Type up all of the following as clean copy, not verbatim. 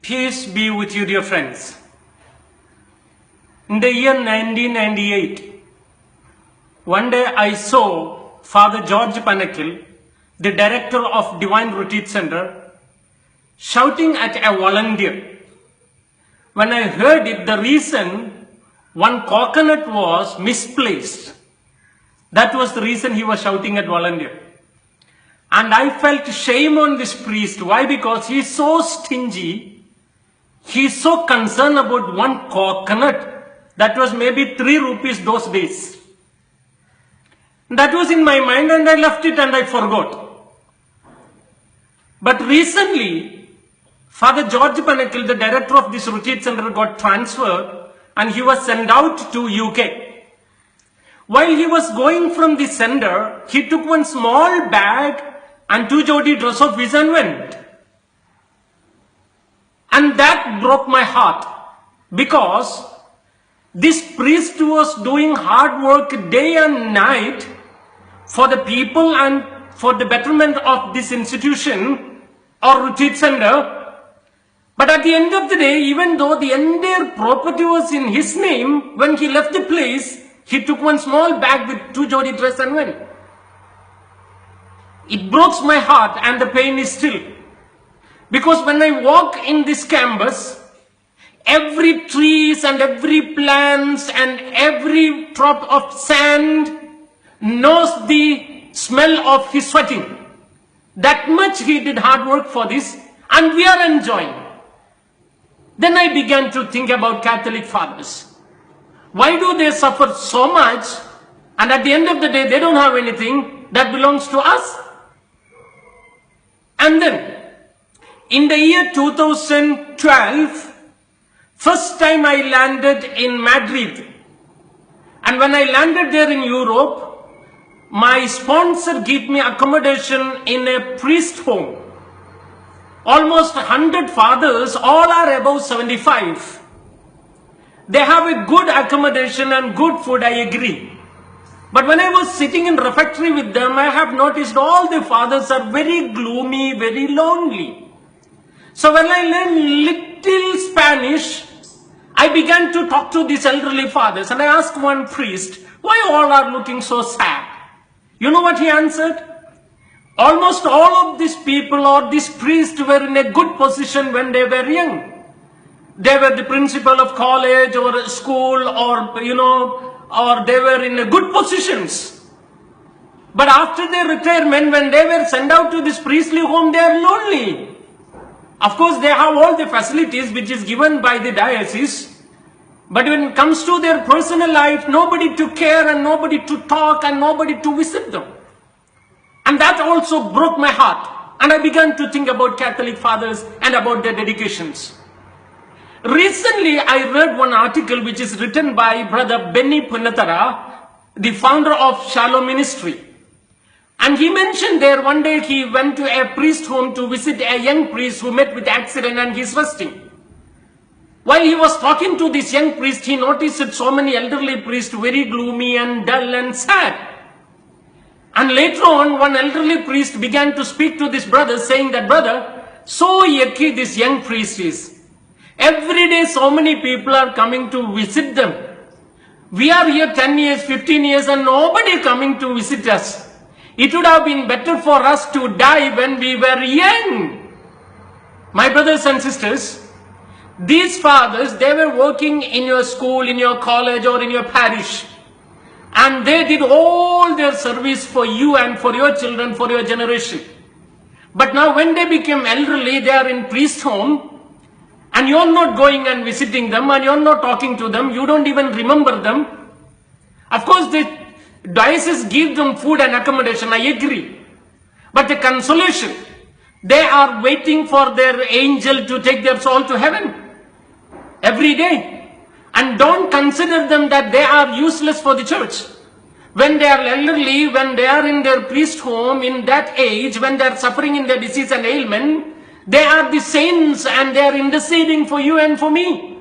Peace be with you, dear friends. In the year 1998, one day I saw Father George Panakil, the director of Divine Retreat Center, shouting at a volunteer. When I heard it, the reason one coconut was misplaced. That was the reason he was shouting at volunteer. And I felt shame on this priest. Why? Because he is so stingy. He is so concerned about one coconut. That was maybe 3 rupees those days. That was in my mind and I left it and I forgot. But recently, Father George Panakil, the director of this retreat center, got transferred and he was sent out to UK. While he was going from the center, he took one small bag and 2 jodi dress of his and went. And that broke my heart because this priest was doing hard work day and night for the people and for the betterment of this institution or retreat center. But at the end of the day, even though the entire property was in his name, when he left the place, he took one small bag with 2 jodi dress and went. It broke my heart and the pain is still. Because when I walk in this campus, every trees and every plants and every drop of sand knows the smell of his sweating. That much he did hard work for this and we are enjoying. Then I began to think about Catholic fathers. Why do they suffer so much and at the end of the day they don't have anything that belongs to us? And then in the year 2012, first time I landed in Madrid. And when I landed there in Europe, my sponsor gave me accommodation in a priest home. Almost 100 fathers, all are above 75. They have a good accommodation and good food, I agree. But when I was sitting in refectory with them, I have noticed all the fathers are very gloomy, very lonely. So when I learned little Spanish, I began to talk to these elderly fathers and I asked one priest, why all are looking so sad? You know what he answered? Almost all of these people or these priests were in a good position when they were young. They were the principal of college or a school or, or they were in a good positions. But after their retirement, when they were sent out to this priestly home, they are lonely. Of course, they have all the facilities which is given by the diocese. But when it comes to their personal life, nobody to care and nobody to talk and nobody to visit them. And that also broke my heart. And I began to think about Catholic fathers and about their dedications. Recently, I read one article which is written by Brother Benny Punatara, the founder of Shalom Ministry. And he mentioned there one day he went to a priest home to visit a young priest who met with accident and he's resting. While he was talking to this young priest, he noticed so many elderly priests very gloomy and dull and sad. And later on, one elderly priest began to speak to this brother saying that, brother, so yucky this young priest is. Every day so many people are coming to visit them. We are here 10 years, 15 years and nobody coming to visit us. It would have been better for us to die when we were young. My brothers and sisters, these fathers, they were working in your school, in your college or in your parish. And they did all their service for you and for your children, for your generation. But now when they became elderly, they are in priest home. And you're not going and visiting them and you're not talking to them. You don't even remember them. Of course, the diocese give them food and accommodation, I agree. But the consolation, they are waiting for their angel to take their soul to heaven every day. And don't consider them that they are useless for the church. When they are elderly, when they are in their priest home, in that age, when they are suffering in their disease and ailment, they are the saints and they are interceding for you and for me.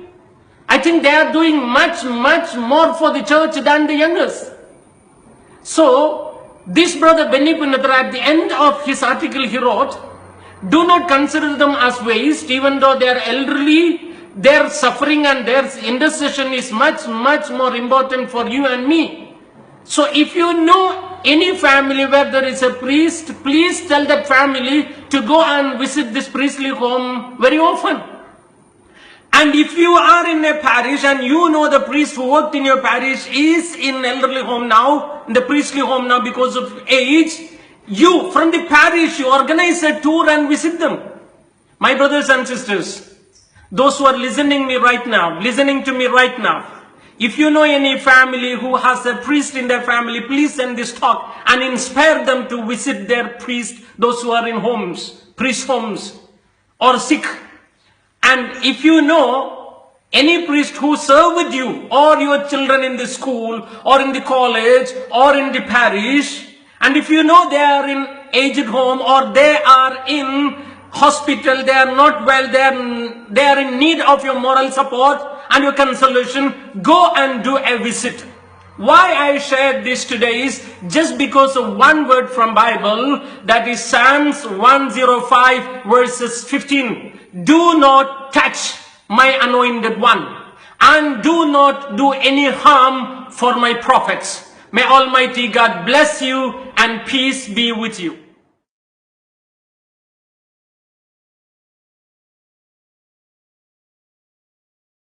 I think they are doing much, much more for the church than the youngest. So, this brother Benny Punatara, at the end of his article he wrote, Do not consider them as waste, even though they are elderly, their suffering and their intercession is much, much more important for you and me. So if you know any family where there is a priest, please tell that family to go and visit this priestly home very often. And if you are in a parish and you know the priest who worked in your parish is in elderly home now, in the priestly home now because of age, you from the parish, you organize a tour and visit them. My brothers and sisters, those who are listening to me right now, if you know any family who has a priest in their family, please send this talk and inspire them to visit their priest, those who are in homes, priest homes, or sick. And if you know any priest who served you or your children in the school or in the college or in the parish, and if you know they are in aged home or they are in hospital, they are not well, they are in need of your moral support and your consolation, go and do a visit. Why I shared this today is just because of one word from Bible, that is Psalms 105 verses 15. Do not touch my anointed one, and do not do any harm for my prophets. May Almighty God bless you and peace be with you.